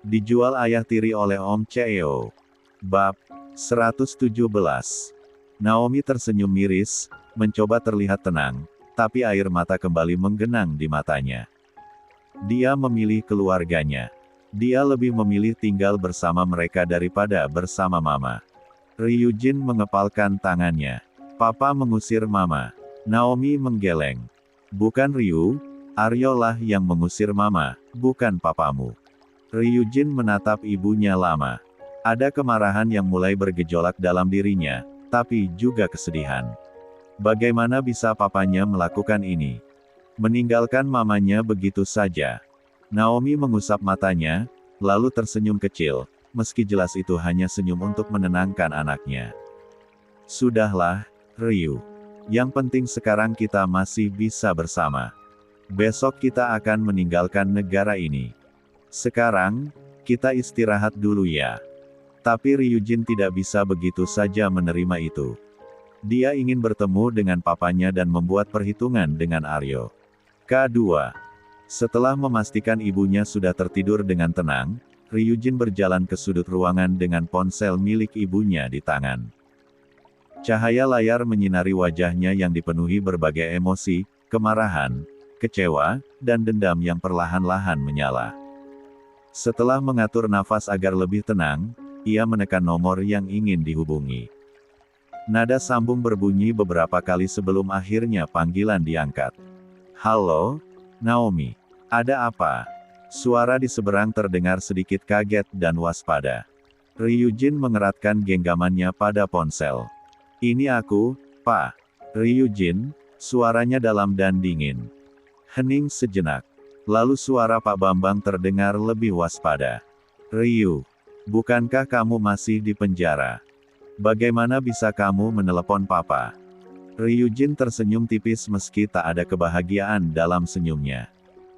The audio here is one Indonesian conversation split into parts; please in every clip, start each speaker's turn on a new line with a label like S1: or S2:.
S1: Dijual ayah tiri oleh Om Cheo. Bab 117. Naomi tersenyum miris, mencoba terlihat tenang, tapi air mata kembali menggenang di matanya. Dia memilih keluarganya. Dia lebih memilih tinggal bersama mereka daripada bersama Mama. Ryujin mengepalkan tangannya. Papa mengusir Mama. Naomi menggeleng. Bukan Ryu, Aryo lah yang mengusir Mama, bukan papamu. Ryujin menatap ibunya lama. Ada kemarahan yang mulai bergejolak dalam dirinya, tapi juga kesedihan. Bagaimana bisa papanya melakukan ini? Meninggalkan mamanya begitu saja. Naomi mengusap matanya, lalu tersenyum kecil, meski jelas itu hanya senyum untuk menenangkan anaknya. Sudahlah, Ryu. Yang penting sekarang kita masih bisa bersama. Besok kita akan meninggalkan negara ini. Sekarang, kita istirahat dulu ya. Tapi Ryujin tidak bisa begitu saja menerima itu. Dia ingin bertemu dengan papanya dan membuat perhitungan dengan Aryo. K2. Setelah memastikan ibunya sudah tertidur dengan tenang, Ryujin berjalan ke sudut ruangan dengan ponsel milik ibunya di tangan. Cahaya layar menyinari wajahnya yang dipenuhi berbagai emosi, kemarahan, kecewa, dan dendam yang perlahan-lahan menyala. Setelah mengatur nafas agar lebih tenang, ia menekan nomor yang ingin dihubungi. Nada sambung berbunyi beberapa kali sebelum akhirnya panggilan diangkat. Halo, Naomi. Ada apa? Suara di seberang terdengar sedikit kaget dan waspada. Ryujin mengeratkan genggamannya pada ponsel. Ini aku, Pak. Ryujin, suaranya dalam dan dingin. Hening sejenak. Lalu suara Pak Bambang terdengar lebih waspada. Ryu, bukankah kamu masih di penjara? Bagaimana bisa kamu menelepon Papa? Ryujin tersenyum tipis meski tak ada kebahagiaan dalam senyumnya.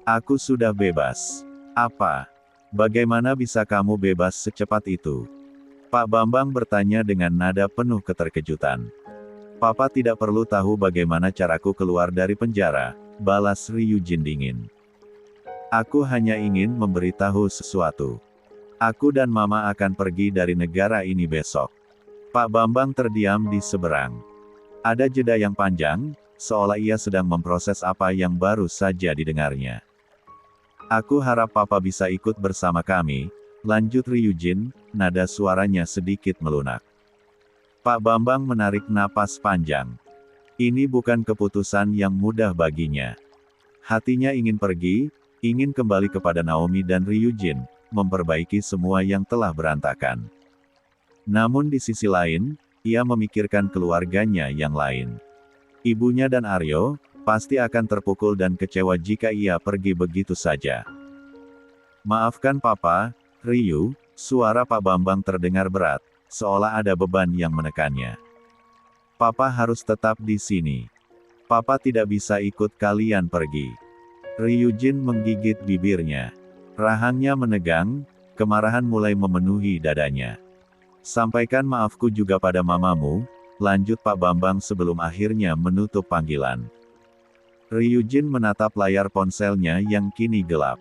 S1: Aku sudah bebas. Apa? Bagaimana bisa kamu bebas secepat itu? Pak Bambang bertanya dengan nada penuh keterkejutan. Papa tidak perlu tahu bagaimana caraku keluar dari penjara, balas Ryujin dingin. Aku hanya ingin memberitahu sesuatu. Aku dan Mama akan pergi dari negara ini besok. Pak Bambang terdiam di seberang. Ada jeda yang panjang, seolah ia sedang memproses apa yang baru saja didengarnya. Aku harap Papa bisa ikut bersama kami, lanjut Ryujin, nada suaranya sedikit melunak. Pak Bambang menarik napas panjang. Ini bukan keputusan yang mudah baginya. Hatinya ingin pergi, ingin kembali kepada Naomi dan Ryujin, memperbaiki semua yang telah berantakan. Namun di sisi lain, ia memikirkan keluarganya yang lain. Ibunya dan Aryo, pasti akan terpukul dan kecewa jika ia pergi begitu saja. Maafkan Papa, Ryu, suara Pak Bambang terdengar berat, seolah ada beban yang menekannya. Papa harus tetap di sini. Papa tidak bisa ikut kalian pergi. Ryujin menggigit bibirnya. Rahangnya menegang, kemarahan mulai memenuhi dadanya. Sampaikan maafku juga pada mamamu, lanjut Pak Bambang sebelum akhirnya menutup panggilan. Ryujin menatap layar ponselnya yang kini gelap.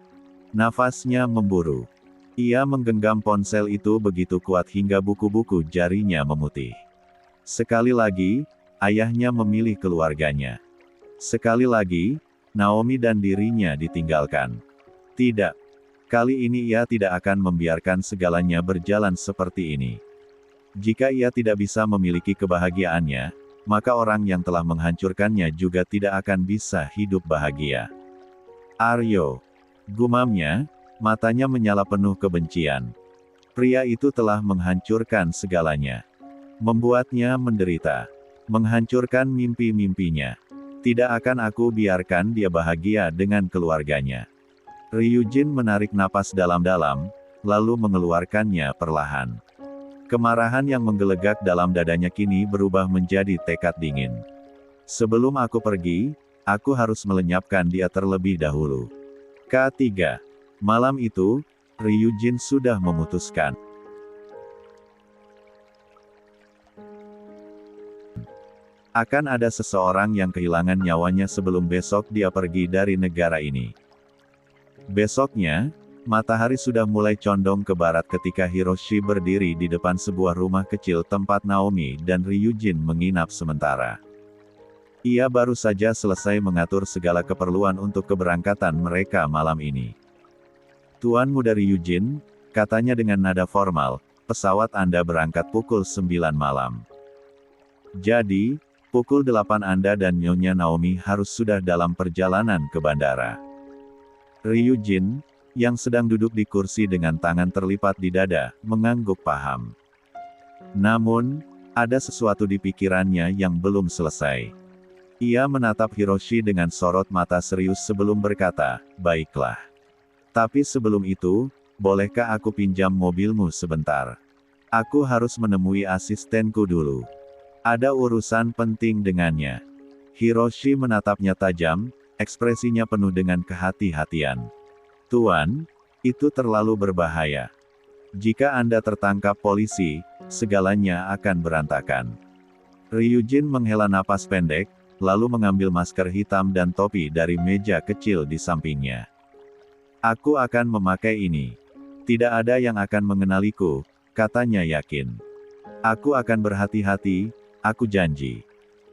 S1: Nafasnya memburu. Ia menggenggam ponsel itu begitu kuat hingga buku-buku jarinya memutih. Sekali lagi, ayahnya memilih keluarganya. Sekali lagi, Naomi dan dirinya ditinggalkan. Tidak. Kali ini ia tidak akan membiarkan segalanya berjalan seperti ini. Jika ia tidak bisa memiliki kebahagiaannya, maka orang yang telah menghancurkannya juga tidak akan bisa hidup bahagia. Aryo. Gumamnya, matanya menyala penuh kebencian. Pria itu telah menghancurkan segalanya. Membuatnya menderita. Menghancurkan mimpi-mimpinya. Tidak akan aku biarkan dia bahagia dengan keluarganya. Ryujin menarik napas dalam-dalam, lalu mengeluarkannya perlahan. Kemarahan yang menggelegak dalam dadanya kini berubah menjadi tekad dingin. Sebelum aku pergi, aku harus melenyapkan dia terlebih dahulu. K3. Malam itu, Ryujin sudah memutuskan. Akan ada seseorang yang kehilangan nyawanya sebelum besok dia pergi dari negara ini. Besoknya, matahari sudah mulai condong ke barat ketika Hiroshi berdiri di depan sebuah rumah kecil tempat Naomi dan Ryujin menginap sementara. Ia baru saja selesai mengatur segala keperluan untuk keberangkatan mereka malam ini. "Tuan Muda Ryujin," katanya dengan nada formal, "pesawat Anda berangkat pukul 9 malam. Jadi, pukul 8 Anda dan Nyonya Naomi harus sudah dalam perjalanan ke bandara." Ryujin, yang sedang duduk di kursi dengan tangan terlipat di dada, mengangguk paham. Namun, ada sesuatu di pikirannya yang belum selesai. Ia menatap Hiroshi dengan sorot mata serius sebelum berkata, "Baiklah. Tapi sebelum itu, bolehkah aku pinjam mobilmu sebentar? Aku harus menemui asistenku dulu. Ada urusan penting dengannya." Hiroshi menatapnya tajam, ekspresinya penuh dengan kehati-hatian. "Tuan, itu terlalu berbahaya. Jika Anda tertangkap polisi, segalanya akan berantakan." Ryujin menghela napas pendek, lalu mengambil masker hitam dan topi dari meja kecil di sampingnya. "Aku akan memakai ini. Tidak ada yang akan mengenaliku," katanya yakin. "Aku akan berhati-hati, aku janji."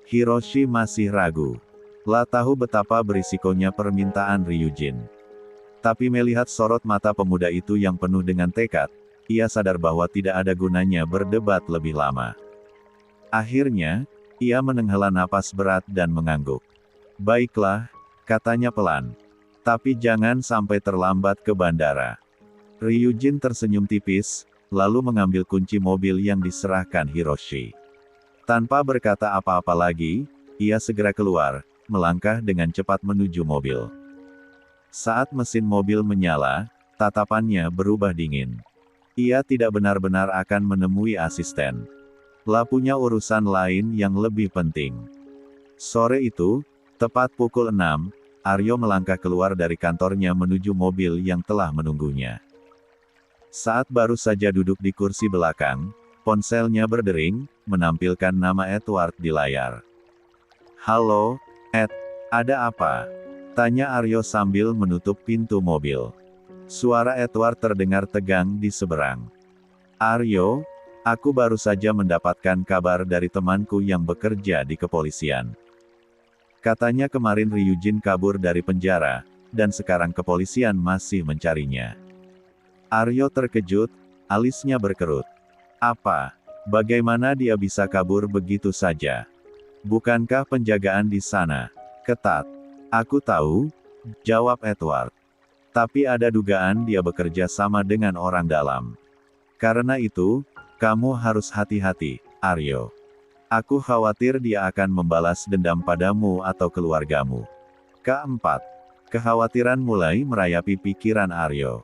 S1: Hiroshi masih ragu. Lah tahu betapa berisikonya permintaan Ryujin. Tapi melihat sorot mata pemuda itu yang penuh dengan tekad, ia sadar bahwa tidak ada gunanya berdebat lebih lama. Akhirnya, ia menghela napas berat dan mengangguk. "Baiklah," katanya pelan. "Tapi jangan sampai terlambat ke bandara." Ryujin tersenyum tipis, lalu mengambil kunci mobil yang diserahkan Hiroshi. Tanpa berkata apa-apa lagi, ia segera keluar, melangkah dengan cepat menuju mobil. Saat mesin mobil menyala, tatapannya berubah dingin. Ia tidak benar-benar akan menemui asisten. Lah punya urusan lain yang lebih penting. Sore itu, tepat pukul 6, Aryo melangkah keluar dari kantornya menuju mobil yang telah menunggunya. Saat baru saja duduk di kursi belakang, ponselnya berdering, menampilkan nama Edward di layar. "Halo, Ed, ada apa?" tanya Aryo sambil menutup pintu mobil. Suara Edward terdengar tegang di seberang. "Aryo, aku baru saja mendapatkan kabar dari temanku yang bekerja di kepolisian. Katanya kemarin Ryujin kabur dari penjara, dan sekarang kepolisian masih mencarinya." Aryo terkejut, alisnya berkerut. "Apa? Bagaimana dia bisa kabur begitu saja? Bukankah penjagaan di sana ketat?" "Aku tahu," jawab Edward. "Tapi ada dugaan dia bekerja sama dengan orang dalam. Karena itu, kamu harus hati-hati, Aryo. Aku khawatir dia akan membalas dendam padamu atau keluargamu." Keempat, kekhawatiran mulai merayapi pikiran Aryo.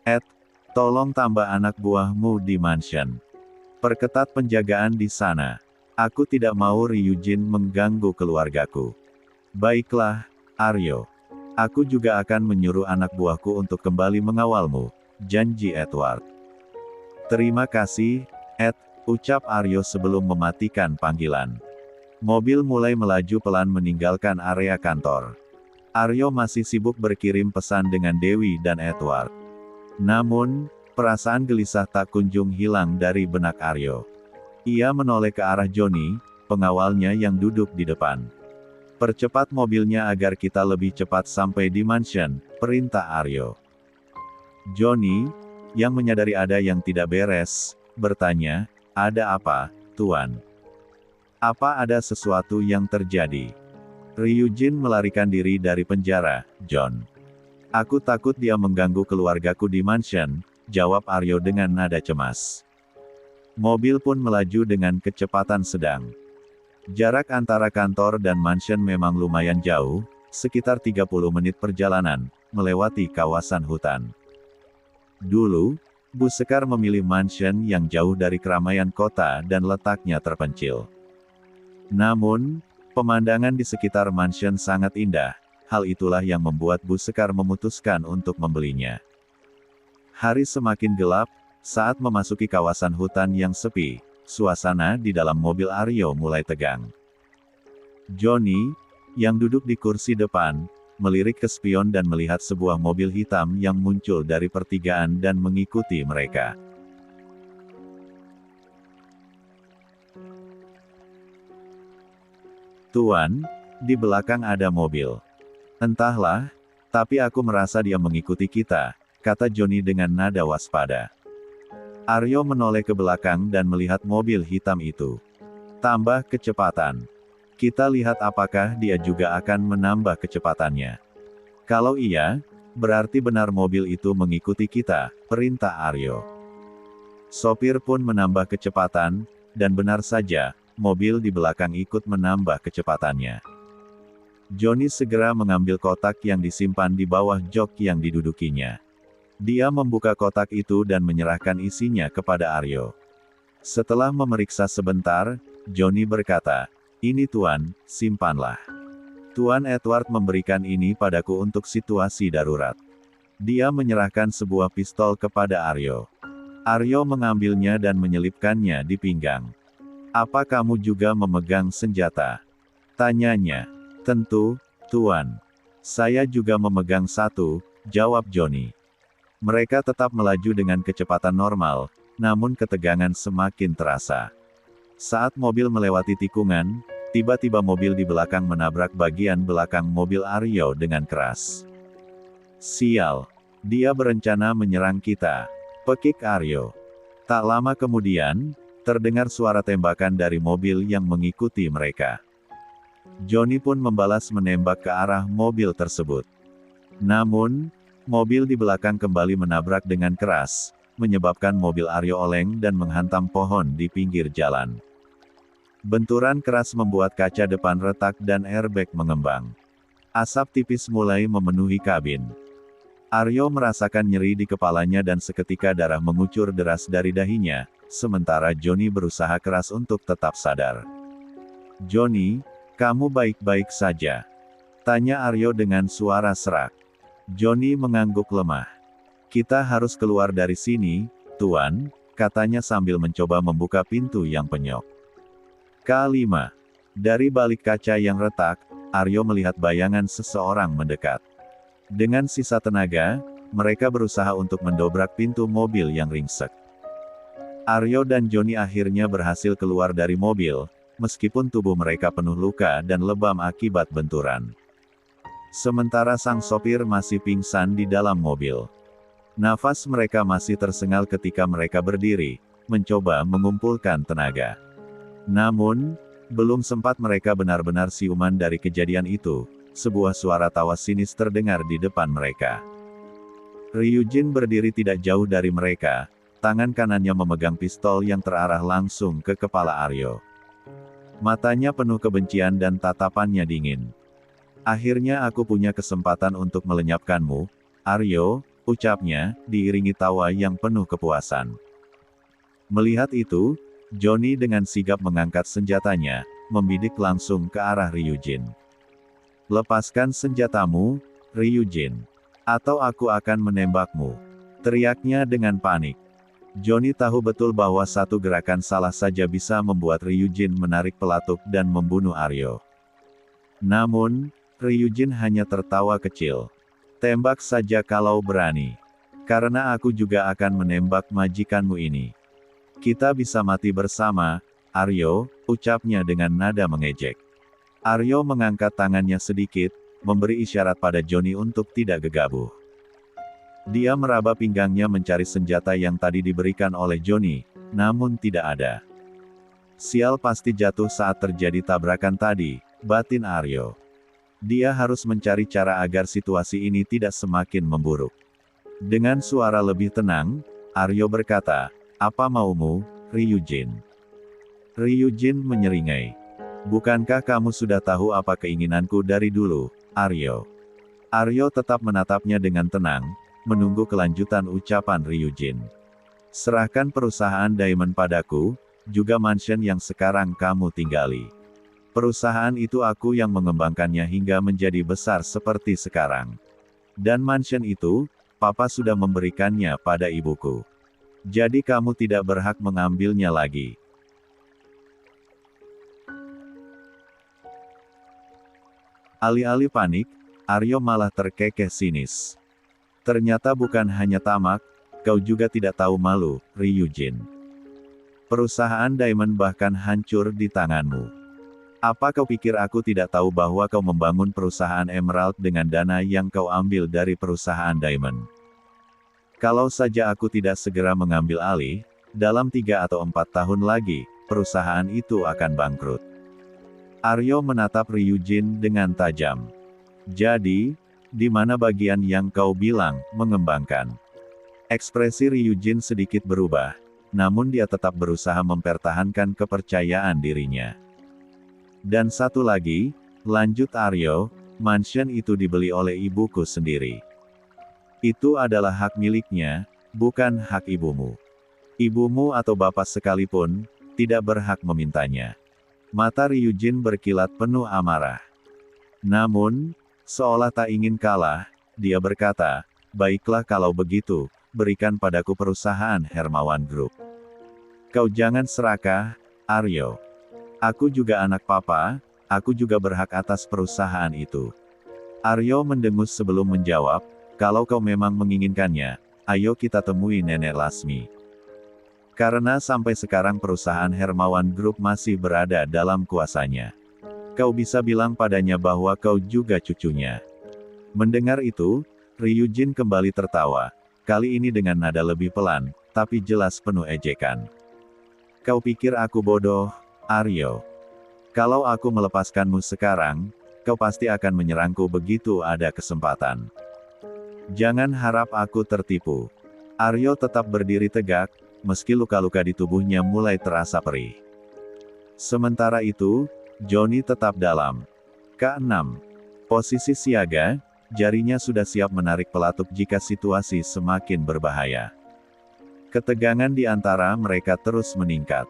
S1: "Ed, tolong tambah anak buahmu di mansion. Perketat penjagaan di sana. Aku tidak mau Ryujin mengganggu keluargaku." "Baiklah, Aryo. Aku juga akan menyuruh anak buahku untuk kembali mengawalmu," janji Edward. "Terima kasih, Ed," ucap Aryo sebelum mematikan panggilan. Mobil mulai melaju pelan meninggalkan area kantor. Aryo masih sibuk berkirim pesan dengan Dewi dan Edward. Namun, perasaan gelisah tak kunjung hilang dari benak Aryo. Ia menoleh ke arah Johnny, pengawalnya yang duduk di depan. "Percepat mobilnya agar kita lebih cepat sampai di mansion," perintah Aryo. Johnny, yang menyadari ada yang tidak beres, bertanya, "Ada apa, Tuan? Apa ada sesuatu yang terjadi?" "Ryujin melarikan diri dari penjara, John. Aku takut dia mengganggu keluargaku di mansion," jawab Aryo dengan nada cemas. Mobil pun melaju dengan kecepatan sedang. Jarak antara kantor dan mansion memang lumayan jauh, sekitar 30 menit perjalanan, melewati kawasan hutan. Dulu, Bu Sekar memilih mansion yang jauh dari keramaian kota dan letaknya terpencil. Namun, pemandangan di sekitar mansion sangat indah, hal itulah yang membuat Bu Sekar memutuskan untuk membelinya. Hari semakin gelap, saat memasuki kawasan hutan yang sepi, suasana di dalam mobil Aryo mulai tegang. Johnny, yang duduk di kursi depan, melirik ke spion dan melihat sebuah mobil hitam yang muncul dari pertigaan dan mengikuti mereka. "Tuan, di belakang ada mobil." "Entahlah, tapi aku merasa dia mengikuti kita," kata Johnny dengan nada waspada. Aryo menoleh ke belakang dan melihat mobil hitam itu. "Tambah kecepatan. Kita lihat apakah dia juga akan menambah kecepatannya. Kalau iya, berarti benar mobil itu mengikuti kita," perintah Aryo. Sopir pun menambah kecepatan, dan benar saja, mobil di belakang ikut menambah kecepatannya. Johnny segera mengambil kotak yang disimpan di bawah jok yang didudukinya. Dia membuka kotak itu dan menyerahkan isinya kepada Aryo. Setelah memeriksa sebentar, Johnny berkata, "Ini Tuan, simpanlah. Tuan Edward memberikan ini padaku untuk situasi darurat." Dia menyerahkan sebuah pistol kepada Aryo. Aryo mengambilnya dan menyelipkannya di pinggang. "Apa kamu juga memegang senjata?" tanyanya. "Tentu, Tuan. Saya juga memegang satu," jawab Johnny. Mereka tetap melaju dengan kecepatan normal, namun ketegangan semakin terasa. Saat mobil melewati tikungan, tiba-tiba mobil di belakang menabrak bagian belakang mobil Aryo dengan keras. "Sial. Dia berencana menyerang kita," pekik Aryo. Tak lama kemudian, terdengar suara tembakan dari mobil yang mengikuti mereka. Johnny pun membalas menembak ke arah mobil tersebut. Namun, mobil di belakang kembali menabrak dengan keras, menyebabkan mobil Aryo oleng dan menghantam pohon di pinggir jalan. Benturan keras membuat kaca depan retak dan airbag mengembang. Asap tipis mulai memenuhi kabin. Aryo merasakan nyeri di kepalanya dan seketika darah mengucur deras dari dahinya, sementara Johnny berusaha keras untuk tetap sadar. "Johnny, kamu baik-baik saja?" tanya Aryo dengan suara serak. Johnny mengangguk lemah. "Kita harus keluar dari sini, Tuan," katanya sambil mencoba membuka pintu yang penyok. K5. Dari balik kaca yang retak, Aryo melihat bayangan seseorang mendekat. Dengan sisa tenaga, mereka berusaha untuk mendobrak pintu mobil yang ringsek. Aryo dan Johnny akhirnya berhasil keluar dari mobil, meskipun tubuh mereka penuh luka dan lebam akibat benturan. Sementara sang sopir masih pingsan di dalam mobil. Nafas mereka masih tersengal ketika mereka berdiri, mencoba mengumpulkan tenaga. Namun, belum sempat mereka benar-benar siuman dari kejadian itu, sebuah suara tawa sinis terdengar di depan mereka. Ryujin berdiri tidak jauh dari mereka, tangan kanannya memegang pistol yang terarah langsung ke kepala Aryo. Matanya penuh kebencian dan tatapannya dingin. "Akhirnya aku punya kesempatan untuk melenyapkanmu, Aryo," ucapnya, diiringi tawa yang penuh kepuasan. Melihat itu, Johnny dengan sigap mengangkat senjatanya, membidik langsung ke arah Ryujin. "Lepaskan senjatamu, Ryujin. Atau aku akan menembakmu," teriaknya dengan panik. Johnny tahu betul bahwa satu gerakan salah saja bisa membuat Ryujin menarik pelatuk dan membunuh Aryo. Namun, Ryujin hanya tertawa kecil. "Tembak saja kalau berani. Karena aku juga akan menembak majikanmu ini. Kita bisa mati bersama, Aryo," ucapnya dengan nada mengejek. Aryo mengangkat tangannya sedikit, memberi isyarat pada Johnny untuk tidak gegabah. Dia meraba pinggangnya mencari senjata yang tadi diberikan oleh Johnny, namun tidak ada. "Sial, pasti jatuh saat terjadi tabrakan tadi," batin Aryo. Dia harus mencari cara agar situasi ini tidak semakin memburuk. Dengan suara lebih tenang, Aryo berkata, "Apa maumu, Ryujin?" Ryujin menyeringai. "Bukankah kamu sudah tahu apa keinginanku dari dulu, Aryo?" Aryo tetap menatapnya dengan tenang, menunggu kelanjutan ucapan Ryujin. "Serahkan perusahaan Diamond padaku, juga mansion yang sekarang kamu tinggali. Perusahaan itu aku yang mengembangkannya hingga menjadi besar seperti sekarang. Dan mansion itu, Papa sudah memberikannya pada ibuku. Jadi kamu tidak berhak mengambilnya lagi." Alih-alih panik, Aryo malah terkekeh sinis. Ternyata bukan hanya tamak, kau juga tidak tahu malu, Ryujin. Perusahaan Diamond bahkan hancur di tanganmu. Apa kau pikir aku tidak tahu bahwa kau membangun perusahaan Emerald dengan dana yang kau ambil dari perusahaan Diamond? Kalau saja aku tidak segera mengambil alih, dalam 3 atau 4 tahun lagi, perusahaan itu akan bangkrut. Aryo menatap Ryujin dengan tajam. Jadi, di mana bagian yang kau bilang, mengembangkan? Ekspresi Ryujin sedikit berubah, namun dia tetap berusaha mempertahankan kepercayaan dirinya. Dan satu lagi, lanjut Aryo, mansion itu dibeli oleh ibuku sendiri. Itu adalah hak miliknya, bukan hak ibumu. Ibumu atau bapak sekalipun, tidak berhak memintanya. Mata Ryujin berkilat penuh amarah. Namun, seolah tak ingin kalah, dia berkata, baiklah kalau begitu, berikan padaku perusahaan Hermawan Group. Kau jangan serakah, Aryo. Aku juga anak papa, aku juga berhak atas perusahaan itu. Aryo mendengus sebelum menjawab, kalau kau memang menginginkannya, ayo kita temui Nenek Lasmi. Karena sampai sekarang perusahaan Hermawan Group masih berada dalam kuasanya. Kau bisa bilang padanya bahwa kau juga cucunya. Mendengar itu, Ryujin kembali tertawa, kali ini dengan nada lebih pelan, tapi jelas penuh ejekan. Kau pikir aku bodoh, Aryo? Kalau aku melepaskanmu sekarang, kau pasti akan menyerangku begitu ada kesempatan. Jangan harap aku tertipu. Aryo tetap berdiri tegak, meski luka-luka di tubuhnya mulai terasa perih. Sementara itu, Johnny tetap dalam K6. Posisi siaga, jarinya sudah siap menarik pelatuk jika situasi semakin berbahaya. Ketegangan di antara mereka terus meningkat.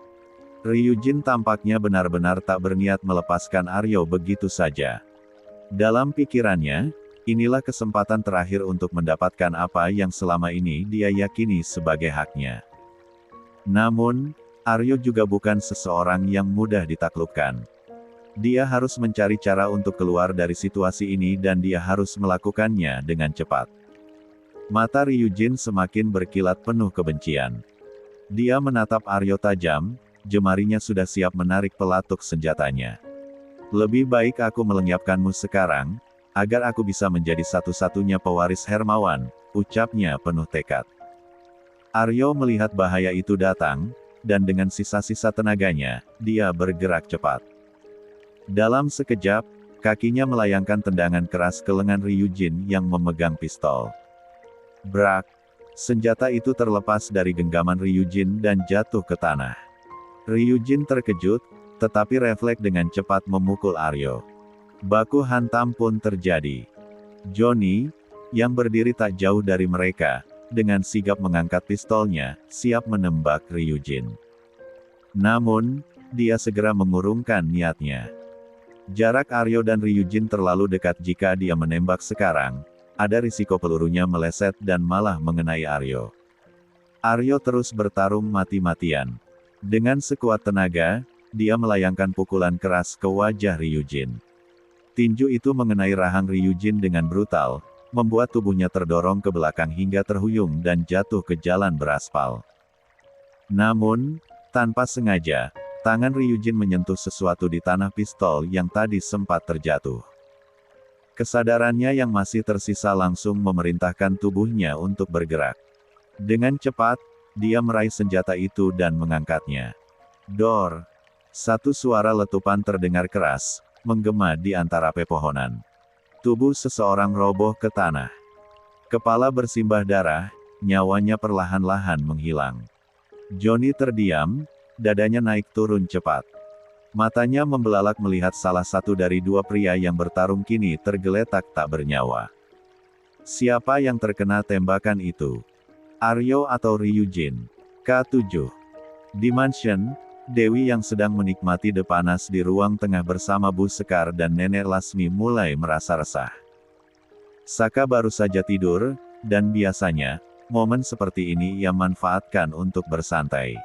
S1: Ryujin tampaknya benar-benar tak berniat melepaskan Aryo begitu saja. Dalam pikirannya, inilah kesempatan terakhir untuk mendapatkan apa yang selama ini dia yakini sebagai haknya. Namun, Aryo juga bukan seseorang yang mudah ditaklukkan. Dia harus mencari cara untuk keluar dari situasi ini dan dia harus melakukannya dengan cepat. Mata Ryujin semakin berkilat penuh kebencian. Dia menatap Aryo tajam, jemarinya sudah siap menarik pelatuk senjatanya. Lebih baik aku melenyapkanmu sekarang, agar aku bisa menjadi satu-satunya pewaris Hermawan, ucapnya penuh tekad. Aryo melihat bahaya itu datang, dan dengan sisa-sisa tenaganya, dia bergerak cepat. Dalam sekejap, kakinya melayangkan tendangan keras ke lengan Ryujin yang memegang pistol. Brak! Senjata itu terlepas dari genggaman Ryujin dan jatuh ke tanah. Ryujin terkejut, tetapi refleks dengan cepat memukul Aryo. Baku hantam pun terjadi. Johnny, yang berdiri tak jauh dari mereka, dengan sigap mengangkat pistolnya, siap menembak Ryujin. Namun, dia segera mengurungkan niatnya. Jarak Aryo dan Ryujin terlalu dekat jika dia menembak sekarang, ada risiko pelurunya meleset dan malah mengenai Aryo. Aryo terus bertarung mati-matian. Dengan sekuat tenaga, dia melayangkan pukulan keras ke wajah Ryujin. Tinju itu mengenai rahang Ryujin dengan brutal, membuat tubuhnya terdorong ke belakang hingga terhuyung dan jatuh ke jalan beraspal. Namun, tanpa sengaja, tangan Ryujin menyentuh sesuatu di tanah pistol yang tadi sempat terjatuh. Kesadarannya yang masih tersisa langsung memerintahkan tubuhnya untuk bergerak. Dengan cepat, dia meraih senjata itu dan mengangkatnya. Dor! Satu suara letupan terdengar keras, menggema di antara pepohonan. Tubuh seseorang roboh ke tanah. Kepala bersimbah darah, nyawanya perlahan-lahan menghilang. Johnny terdiam, dadanya naik turun cepat. Matanya membelalak melihat salah satu dari dua pria yang bertarung kini tergeletak tak bernyawa. Siapa yang terkena tembakan itu? Aryo atau Ryujin? K7. Di mansion, Dewi yang sedang menikmati depanas di ruang tengah bersama Bu Sekar dan Nenek Lasmi mulai merasa resah. Saka baru saja tidur, dan biasanya, momen seperti ini ia manfaatkan untuk bersantai.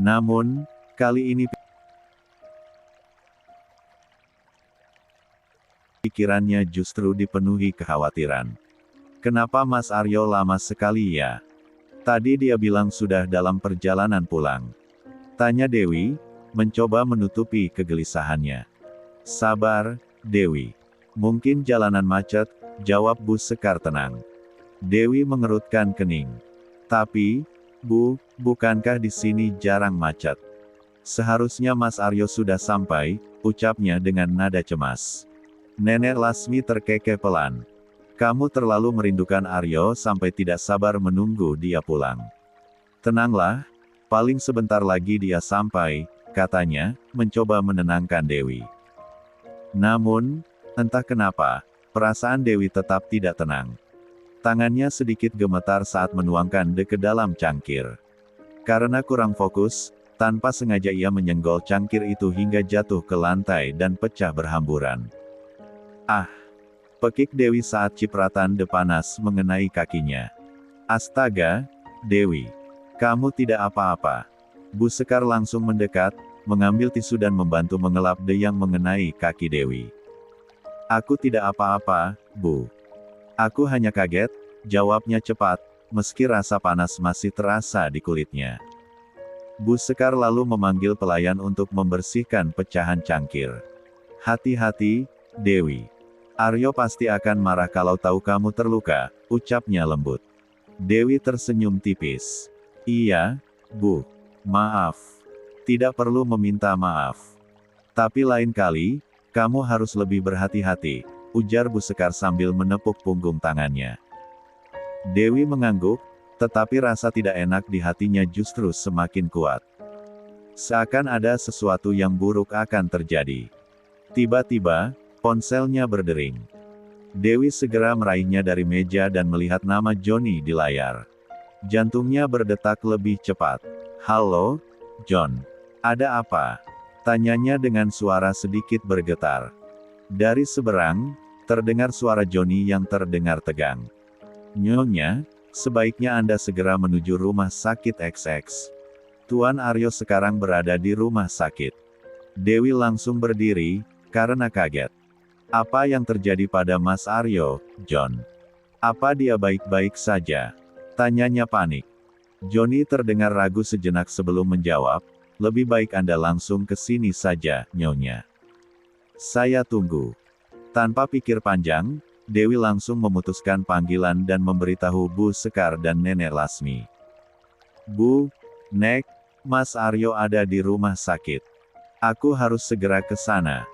S1: Namun, kali ini Pikirannya justru dipenuhi kekhawatiran. Kenapa Mas Aryo lama sekali ya? Tadi dia bilang sudah dalam perjalanan pulang. Tanya Dewi, mencoba menutupi kegelisahannya. Sabar, Dewi. Mungkin jalanan macet, jawab Bu Sekar tenang. Dewi mengerutkan kening. Tapi, Bu, bukankah di sini jarang macet? Seharusnya Mas Aryo sudah sampai, ucapnya dengan nada cemas. Nenek Lasmi terkekeh pelan. Kamu terlalu merindukan Aryo sampai tidak sabar menunggu dia pulang. Tenanglah, paling sebentar lagi dia sampai, katanya, mencoba menenangkan Dewi. Namun, entah kenapa, perasaan Dewi tetap tidak tenang. Tangannya sedikit gemetar saat menuangkan ke dalam cangkir. Karena kurang fokus, tanpa sengaja ia menyenggol cangkir itu hingga jatuh ke lantai dan pecah berhamburan. Ah! Pekik Dewi saat cipratan panas mengenai kakinya. Astaga, Dewi. Kamu tidak apa-apa. Bu Sekar langsung mendekat, mengambil tisu dan membantu mengelap yang mengenai kaki Dewi. Aku tidak apa-apa, Bu. Aku hanya kaget, jawabnya cepat, meski rasa panas masih terasa di kulitnya. Bu Sekar lalu memanggil pelayan untuk membersihkan pecahan cangkir. Hati-hati, Dewi. Aryo pasti akan marah kalau tahu kamu terluka, ucapnya lembut. Dewi tersenyum tipis. Iya, Bu. Maaf. Tidak perlu meminta maaf. Tapi lain kali, kamu harus lebih berhati-hati, ujar Bu Sekar sambil menepuk punggung tangannya. Dewi mengangguk, tetapi rasa tidak enak di hatinya justru semakin kuat. Seakan ada sesuatu yang buruk akan terjadi. Tiba-tiba, ponselnya berdering. Dewi segera meraihnya dari meja dan melihat nama Johnny di layar. Jantungnya berdetak lebih cepat. Halo, John. Ada apa? Tanyanya dengan suara sedikit bergetar. Dari seberang, terdengar suara Johnny yang terdengar tegang. Nyonya, sebaiknya Anda segera menuju rumah sakit XX. Tuan Aryo sekarang berada di rumah sakit. Dewi langsung berdiri, karena kaget. Apa yang terjadi pada Mas Aryo, John? Apa dia baik-baik saja? Tanyanya panik. Johnny terdengar ragu sejenak sebelum menjawab, lebih baik Anda langsung ke sini saja, Nyonya. Saya tunggu. Tanpa pikir panjang, Dewi langsung memutuskan panggilan dan memberitahu Bu Sekar dan Nenek Lasmi. Bu, Nek, Mas Aryo ada di rumah sakit. Aku harus segera ke sana.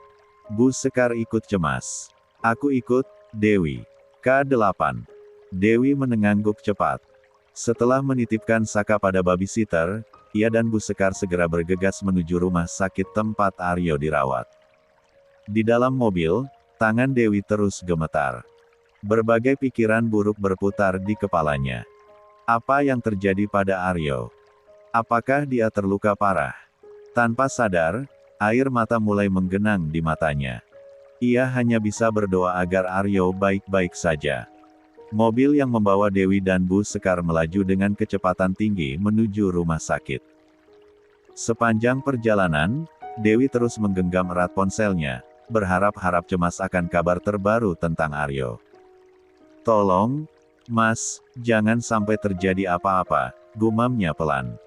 S1: Bu Sekar ikut cemas. Aku ikut, Dewi. K8. Dewi menengangguk cepat. Setelah menitipkan Saka pada babysitter, ia dan Bu Sekar segera bergegas menuju rumah sakit tempat Aryo dirawat. Di dalam mobil, tangan Dewi terus gemetar. Berbagai pikiran buruk berputar di kepalanya. Apa yang terjadi pada Aryo? Apakah dia terluka parah? Tanpa sadar, air mata mulai menggenang di matanya. Ia hanya bisa berdoa agar Aryo baik-baik saja. Mobil yang membawa Dewi dan Bu Sekar melaju dengan kecepatan tinggi menuju rumah sakit. Sepanjang perjalanan, Dewi terus menggenggam erat ponselnya, berharap-harap cemas akan kabar terbaru tentang Aryo. Tolong, Mas, jangan sampai terjadi apa-apa, gumamnya pelan.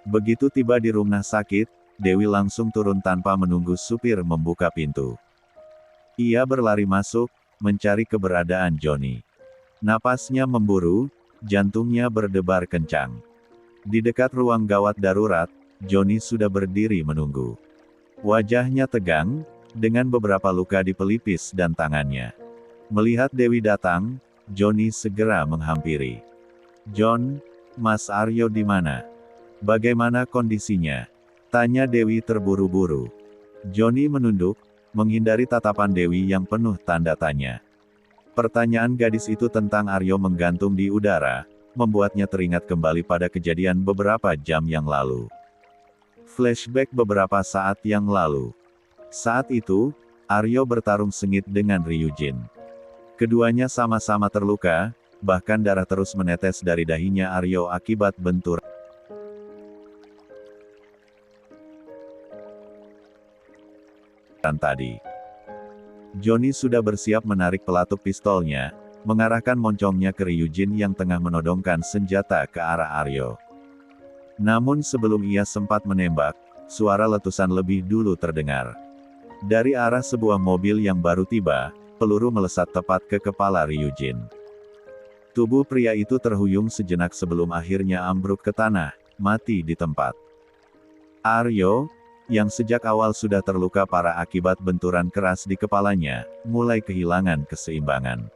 S1: Begitu tiba di rumah sakit, Dewi langsung turun tanpa menunggu supir membuka pintu. Ia berlari masuk, mencari keberadaan Johnny. Napasnya memburu, jantungnya berdebar kencang. Di dekat ruang gawat darurat, Johnny sudah berdiri menunggu. Wajahnya tegang, dengan beberapa luka di pelipis dan tangannya. Melihat Dewi datang, Johnny segera menghampiri. John, Mas Aryo di mana? Bagaimana kondisinya? Tanya Dewi terburu-buru. Johnny menunduk, menghindari tatapan Dewi yang penuh tanda tanya. Pertanyaan gadis itu tentang Aryo menggantung di udara, membuatnya teringat kembali pada kejadian beberapa jam yang lalu. Flashback beberapa saat yang lalu. Saat itu, Aryo bertarung sengit dengan Ryujin. Keduanya sama-sama terluka, bahkan darah terus menetes dari dahinya Aryo akibat benturan tadi. Johnny sudah bersiap menarik pelatuk pistolnya, mengarahkan moncongnya ke Ryujin yang tengah menodongkan senjata ke arah Aryo. Namun sebelum ia sempat menembak, suara letusan lebih dulu terdengar. Dari arah sebuah mobil yang baru tiba, peluru melesat tepat ke kepala Ryujin. Tubuh pria itu terhuyung sejenak sebelum akhirnya ambruk ke tanah, mati di tempat. Aryo, yang sejak awal sudah terluka parah akibat benturan keras di kepalanya, mulai kehilangan keseimbangan.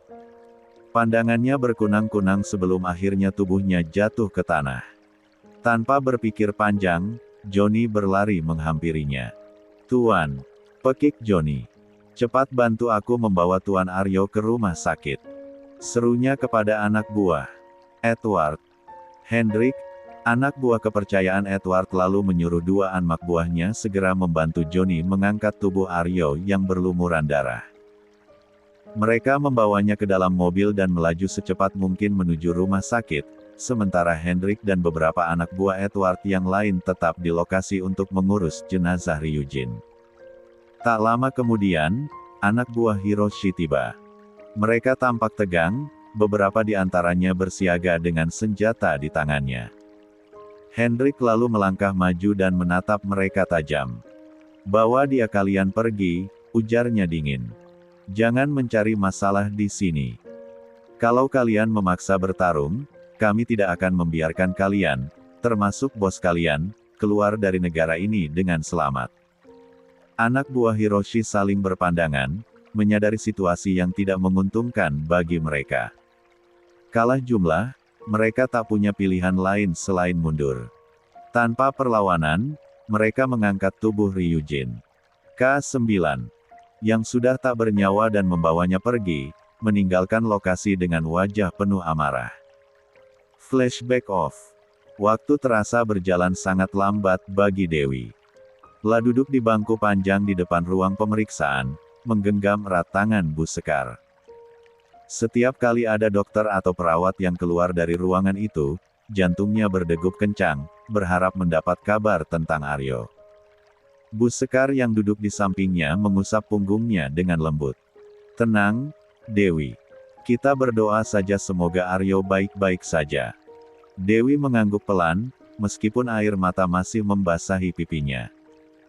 S1: Pandangannya berkunang-kunang sebelum akhirnya tubuhnya jatuh ke tanah. Tanpa berpikir panjang, Johnny berlari menghampirinya. "Tuan," pekik Johnny. "Cepat bantu aku membawa Tuan Aryo ke rumah sakit," serunya kepada anak buah Edward. Hendrik, anak buah kepercayaan Edward, lalu menyuruh dua anak buahnya segera membantu Johnny mengangkat tubuh Aryo yang berlumuran darah. Mereka membawanya ke dalam mobil dan melaju secepat mungkin menuju rumah sakit, sementara Hendrik dan beberapa anak buah Edward yang lain tetap di lokasi untuk mengurus jenazah Ryujin. Tak lama kemudian, anak buah Hiroshi tiba. Mereka tampak tegang, beberapa di antaranya bersiaga dengan senjata di tangannya. Hendrik lalu melangkah maju dan menatap mereka tajam. "Bawa dia kalian pergi," ujarnya dingin. "Jangan mencari masalah di sini. Kalau kalian memaksa bertarung, kami tidak akan membiarkan kalian, termasuk bos kalian, keluar dari negara ini dengan selamat." Anak buah Hiroshi saling berpandangan, menyadari situasi yang tidak menguntungkan bagi mereka. Kalah jumlah, mereka tak punya pilihan lain selain mundur. Tanpa perlawanan, mereka mengangkat tubuh Ryujin K9, yang sudah tak bernyawa dan membawanya pergi, meninggalkan lokasi dengan wajah penuh amarah. Flashback off. Waktu terasa berjalan sangat lambat bagi Dewi. Lah duduk di bangku panjang di depan ruang pemeriksaan, menggenggam erat tangan Bu Sekar. Setiap kali ada dokter atau perawat yang keluar dari ruangan itu, jantungnya berdegup kencang, berharap mendapat kabar tentang Aryo. Bu Sekar yang duduk di sampingnya mengusap punggungnya dengan lembut. "Tenang, Dewi. Kita berdoa saja semoga Aryo baik-baik saja." Dewi mengangguk pelan, meskipun air mata masih membasahi pipinya.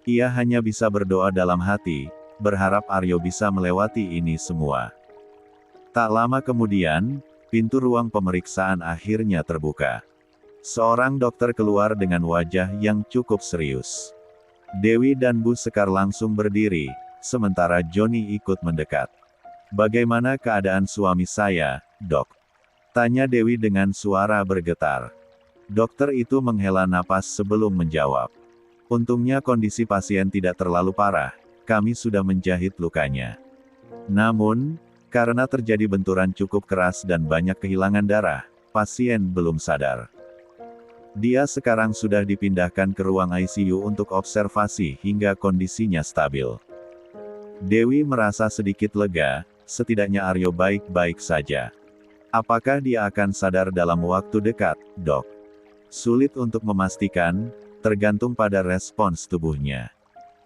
S1: Ia hanya bisa berdoa dalam hati, berharap Aryo bisa melewati ini semua. Tak lama kemudian, pintu ruang pemeriksaan akhirnya terbuka. Seorang dokter keluar dengan wajah yang cukup serius. Dewi dan Bu Sekar langsung berdiri, sementara Johnny ikut mendekat. "Bagaimana keadaan suami saya, Dok?" tanya Dewi dengan suara bergetar. Dokter itu menghela napas sebelum menjawab. "Untungnya kondisi pasien tidak terlalu parah, kami sudah menjahit lukanya. Namun, karena terjadi benturan cukup keras dan banyak kehilangan darah, pasien belum sadar. Dia sekarang sudah dipindahkan ke ruang ICU untuk observasi hingga kondisinya stabil." Dewi merasa sedikit lega, setidaknya Aryo baik-baik saja. "Apakah dia akan sadar dalam waktu dekat, Dok?" Sulit untuk memastikan, tergantung pada respons tubuhnya.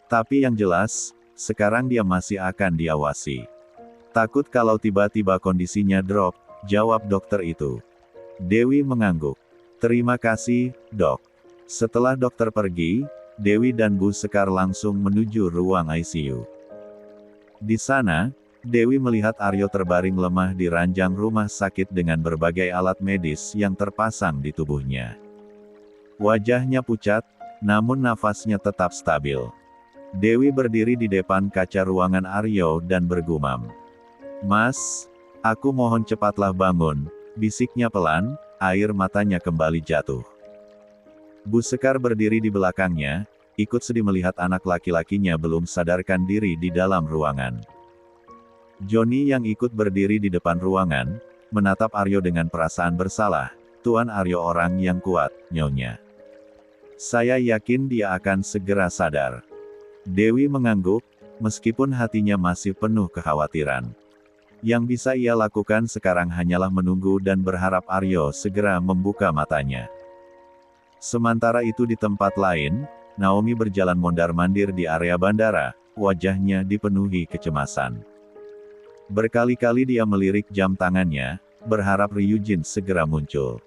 S1: Tapi yang jelas, sekarang dia masih akan diawasi. "Takut kalau tiba-tiba kondisinya drop," jawab dokter itu. Dewi mengangguk. "Terima kasih, Dok." Setelah dokter pergi, Dewi dan Bu Sekar langsung menuju ruang ICU. Di sana, Dewi melihat Aryo terbaring lemah di ranjang rumah sakit dengan berbagai alat medis yang terpasang di tubuhnya. Wajahnya pucat, namun nafasnya tetap stabil. Dewi berdiri di depan kaca ruangan Aryo dan bergumam. "Mas, aku mohon cepatlah bangun," bisiknya pelan, air matanya kembali jatuh. Bu Sekar berdiri di belakangnya, ikut sedih melihat anak laki-lakinya belum sadarkan diri di dalam ruangan. Johnny yang ikut berdiri di depan ruangan, menatap Aryo dengan perasaan bersalah. "Tuan Aryo orang yang kuat, Nyonya. Saya yakin dia akan segera sadar." Dewi mengangguk, meskipun hatinya masih penuh kekhawatiran. Yang bisa ia lakukan sekarang hanyalah menunggu dan berharap Aryo segera membuka matanya. Sementara itu di tempat lain, Naomi berjalan mondar-mandir di area bandara, wajahnya dipenuhi kecemasan. Berkali-kali dia melirik jam tangannya, berharap Ryujin segera muncul.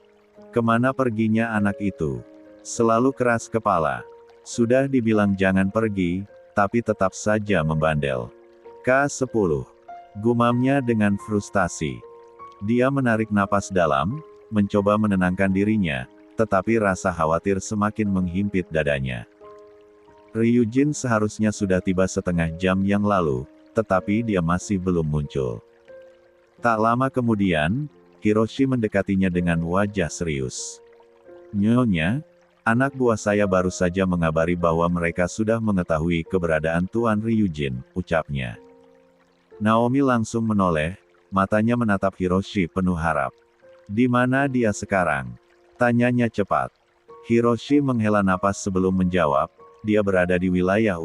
S1: Kemana perginya anak itu? Selalu keras kepala. Sudah dibilang jangan pergi, tapi tetap saja membandel. K10. Gumamnya dengan frustasi. Dia menarik napas dalam, mencoba menenangkan dirinya, tetapi rasa khawatir semakin menghimpit dadanya. Ryujin seharusnya sudah tiba setengah jam yang lalu, tetapi dia masih belum muncul. Tak lama kemudian, Hiroshi mendekatinya dengan wajah serius. "Nyonya, anak buah saya baru saja mengabari bahwa mereka sudah mengetahui keberadaan Tuan Ryujin," ucapnya. Naomi langsung menoleh, matanya menatap Hiroshi penuh harap. "Di mana dia sekarang?" tanyanya cepat. Hiroshi menghela napas sebelum menjawab, "Dia berada di wilayah